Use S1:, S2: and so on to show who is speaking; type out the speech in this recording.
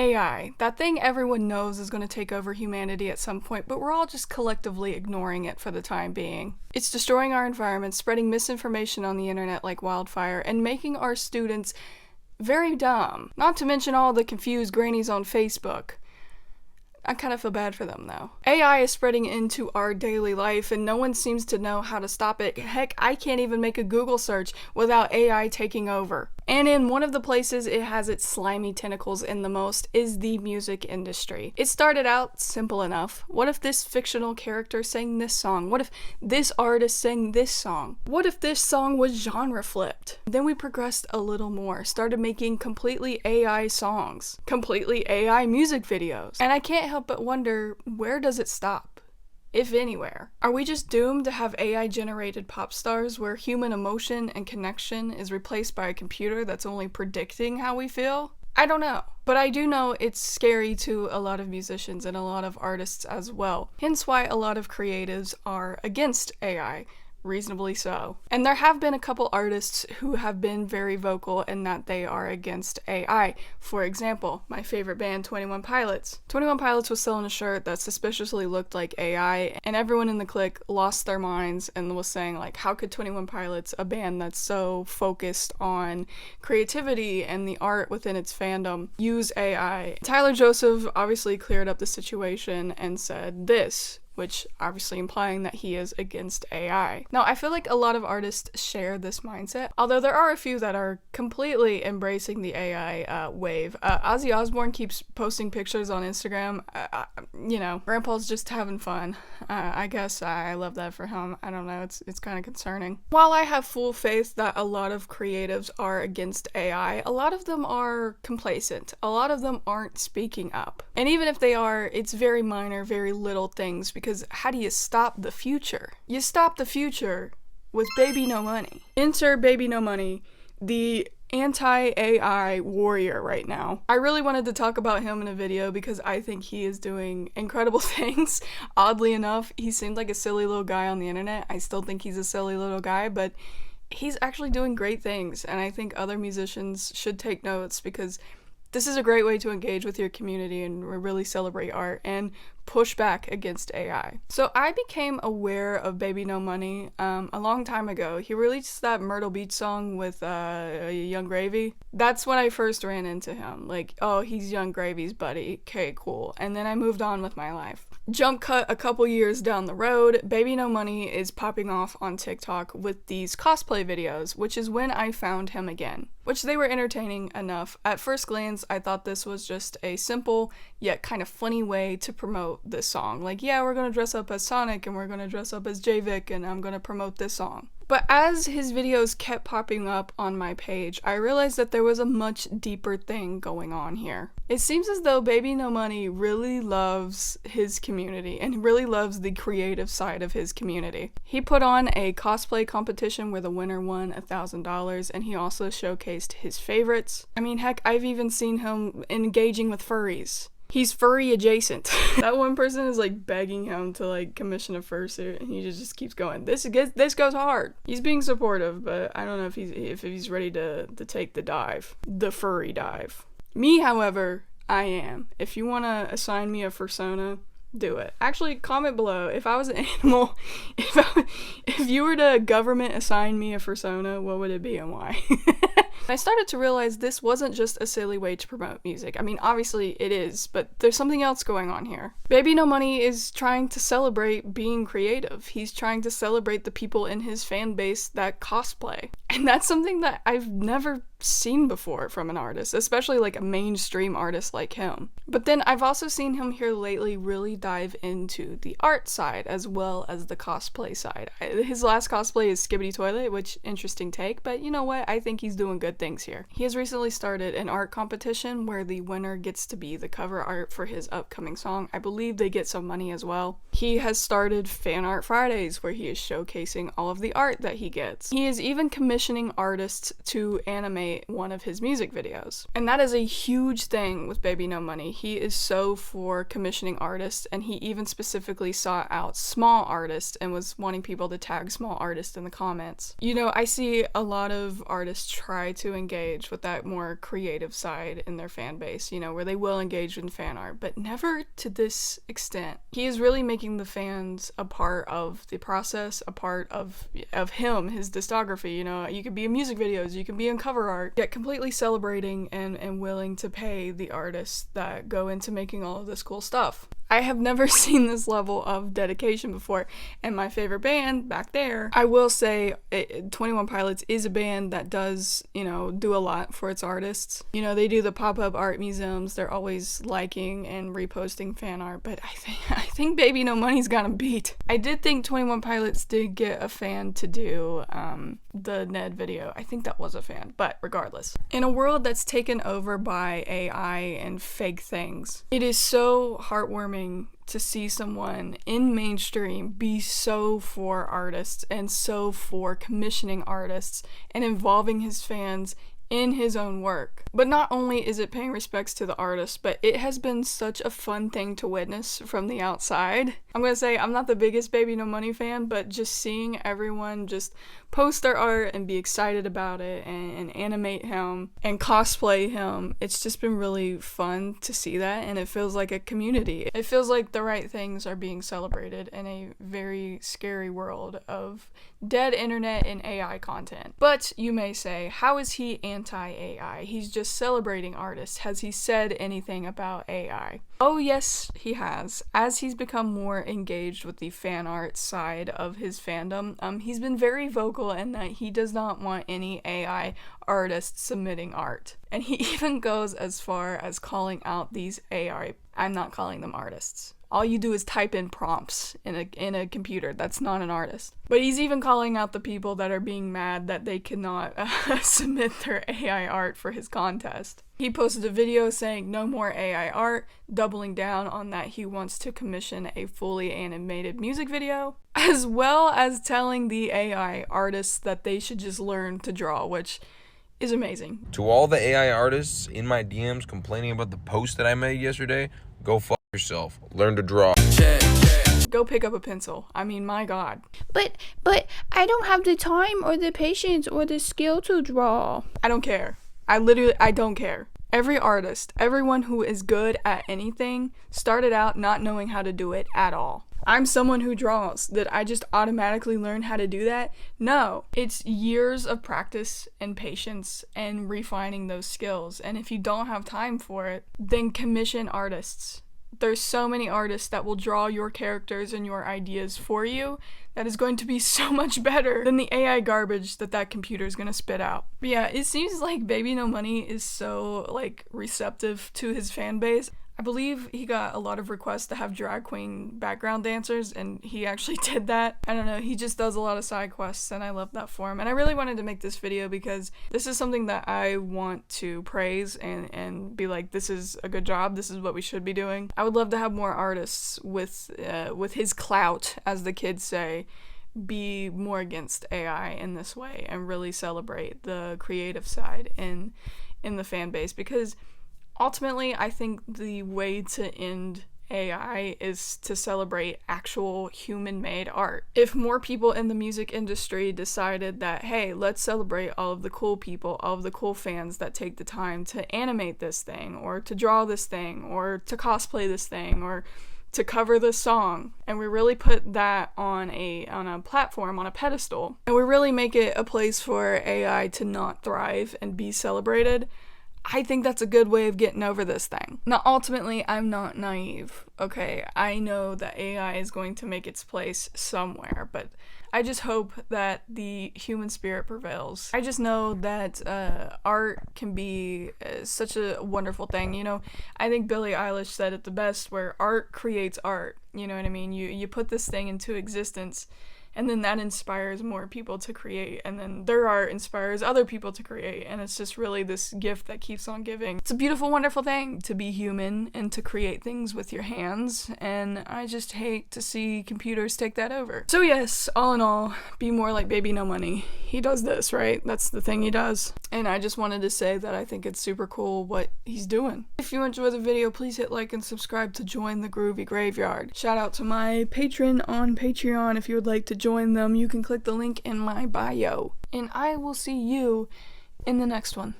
S1: AI, that thing everyone knows is going to take over humanity at some point, but we're all just collectively ignoring it for the time being. It's destroying our environment, spreading misinformation on the internet like wildfire, and making our students very dumb. Not to mention all the confused grannies on Facebook. I kind of feel bad for them, though. AI is spreading into our daily life, and no one seems to know how to stop it. Heck, I can't even make a Google search without AI taking over. And in one of the places it has its slimy tentacles in the most is the music industry. It started out simple enough. What if this fictional character sang this song? What if this artist sang this song? What if this song was genre flipped? Then we progressed a little more, started making completely AI songs, completely AI music videos. And I can't help but wonder, where does it stop? If anywhere. Are we just doomed to have AI-generated pop stars where human emotion and connection is replaced by a computer that's only predicting how we feel? I don't know. But I do know it's scary to a lot of musicians and a lot of artists as well. Hence why a lot of creatives are against AI. Reasonably so. And there have been a couple artists who have been very vocal in that they are against AI. For example, my favorite band, 21 Pilots. 21 Pilots was selling a shirt that suspiciously looked like AI, and everyone in the clique lost their minds and was saying, like, how could 21 Pilots, a band that's so focused on creativity and the art within its fandom, use AI? Tyler Joseph obviously cleared up the situation and said this, which obviously implying that he is against AI. Now, I feel like a lot of artists share this mindset, although there are a few that are completely embracing the AI wave. Ozzy Osbourne keeps posting pictures on Instagram. You know, Grandpa's just having fun. I guess I love that for him. I don't know, it's kind of concerning. While I have full faith that a lot of creatives are against AI, a lot of them are complacent. A lot of them aren't speaking up. And even if they are, it's very minor, very little things, because how do you stop the future? You stop the future with BBNO Money. Enter BBNO Money, the anti-AI warrior right now. I really wanted to talk about him in a video because I think he is doing incredible things. Oddly enough, he seemed like a silly little guy on the internet. I still think he's a silly little guy, but he's actually doing great things, and I think other musicians should take notes because this is a great way to engage with your community and really celebrate art and push back against AI. So I became aware of BBNO Money a long time ago. He released that Myrtle Beach song with Young Gravy. That's when I first ran into him. Like, oh, he's Young Gravy's buddy. Okay, cool. And then I moved on with my life. Jump cut a couple years down the road, BBNO Money is popping off on TikTok with these cosplay videos, which is when I found him again, which they were entertaining enough. At first glance, I thought this was just a simple yet kind of funny way to promote this song. Like, yeah, we're gonna dress up as Sonic and we're gonna dress up as J-Vic and I'm gonna promote this song. But as his videos kept popping up on my page, I realized that there was a much deeper thing going on here. It seems as though BBNO Money really loves his community and really loves the creative side of his community. He put on a cosplay competition where the winner won $1,000, and he also showcased his favorites. I mean, heck, I've even seen him engaging with furries. He's furry adjacent. That one person is like begging him to like commission a fursuit, and he just keeps going. This goes hard. He's being supportive, but I don't know if he's ready to take the dive, the furry dive. Me, however, I am. If you want to assign me a fursona, do it. Actually, comment below if I was an animal. If you were to government assign me a fursona, what would it be and why? I started to realize this wasn't just a silly way to promote music. I mean, obviously it is, but there's something else going on here. BBNO Money is trying to celebrate being creative. He's trying to celebrate the people in his fan base that cosplay. And that's something that I've never seen before from an artist, especially like a mainstream artist like him. But then I've also seen him here lately really dive into the art side as well as the cosplay side. His last cosplay is Skibbity Toilet, which interesting take, but you know what? I think he's doing good things here. He has recently started an art competition where the winner gets to be the cover art for his upcoming song. I believe they get some money as well. He has started Fan Art Fridays where he is showcasing all of the art that he gets. He is even commissioning artists to animate animate one of his music videos. And that is a huge thing with Baby No Money. He is so for commissioning artists, and he even specifically sought out small artists and was wanting people to tag small artists in the comments. You know, I see a lot of artists try to engage with that more creative side in their fan base, you know, where they will engage in fan art, but never to this extent. He is really making the fans a part of the process, a part of him, his discography. You know, you could be in music videos, you can be in cover art, yet completely celebrating and willing to pay the artists that go into making all of this cool stuff. I have never seen this level of dedication before, and my favorite band back there, I will say 21 Pilots is a band that does, you know, do a lot for its artists. You know, they do the pop-up art museums, they're always liking and reposting fan art, but I think Baby No Money's got 'em beat. I did think 21 Pilots did get a fan to do the Ned video. I think that was a fan, but regardless. In a world that's taken over by AI and fake things, it is so heartwarming to see someone in mainstream be so for artists and so for commissioning artists and involving his fans in his own work. But not only is it paying respects to the artist, but it has been such a fun thing to witness from the outside. I'm gonna say I'm not the biggest Baby No Money fan, but just seeing everyone just post their art and be excited about it and animate him and cosplay him, it's just been really fun to see that, and it feels like a community. It feels like the right things are being celebrated in a very scary world of dead internet and AI content. But you may say, how is he anti-AI? He's just celebrating artists. Has he said anything about AI? Oh yes, he has. As he's become more engaged with the fan art side of his fandom, he's been very vocal in that he does not want any AI artists submitting art. And he even goes as far as calling out these AI, I'm not calling them artists. All you do is type in prompts in a computer. That's not an artist. But he's even calling out the people that are being mad that they cannot submit their AI art for his contest. He posted a video saying no more AI art, doubling down on that he wants to commission a fully animated music video, as well as telling the AI artists that they should just learn to draw, which is amazing.
S2: To all the AI artists in my DMs complaining about the post that I made yesterday, go fuck yourself. Learn to draw.
S1: Go pick up a pencil. I mean, my God.
S3: But I don't have the time or the patience or the skill to draw.
S1: I don't care. I don't care. Every artist, everyone who is good at anything, started out not knowing how to do it at all. I'm someone who draws. Did I just automatically learn how to do that? No. It's years of practice and patience and refining those skills. And if you don't have time for it, then commission artists. There's so many artists that will draw your characters and your ideas for you that is going to be so much better than the AI garbage that computer is going to spit out. But yeah, it seems like Baby No Money is so, like, receptive to his fan base. I believe he got a lot of requests to have drag queen background dancers, and he actually did that. I don't know, he just does a lot of side quests, and I love that for him. And I really wanted to make this video because this is something that I want to praise and be like, this is a good job, this is what we should be doing. I would love to have more artists with his clout, as the kids say, be more against AI in this way and really celebrate the creative side in the fan base, because ultimately, I think the way to end AI is to celebrate actual human-made art. If more people in the music industry decided that, hey, let's celebrate all of the cool people, all of the cool fans that take the time to animate this thing, or to draw this thing, or to cosplay this thing, or to cover this song, and we really put that on a platform, on a pedestal, and we really make it a place for AI to not thrive and be celebrated, I think that's a good way of getting over this thing. Now, ultimately, I'm not naive, okay? I know that AI is going to make its place somewhere, but I just hope that the human spirit prevails. I just know that art can be such a wonderful thing, you know? I think Billie Eilish said it the best, where art creates art, you know what I mean? You put this thing into existence, and then that inspires more people to create, and then their art inspires other people to create, and it's just really this gift that keeps on giving. It's a beautiful, wonderful thing to be human and to create things with your hands, and I just hate to see computers take that over. So yes, all in all, be more like Baby No Money. He does this, right? That's the thing he does. And I just wanted to say that I think it's super cool what he's doing. If you enjoyed the video, please hit like and subscribe to join the Groovy Graveyard. Shout out to my patron on Patreon. If you would like to join them, you can click the link in my bio. And I will see you in the next one.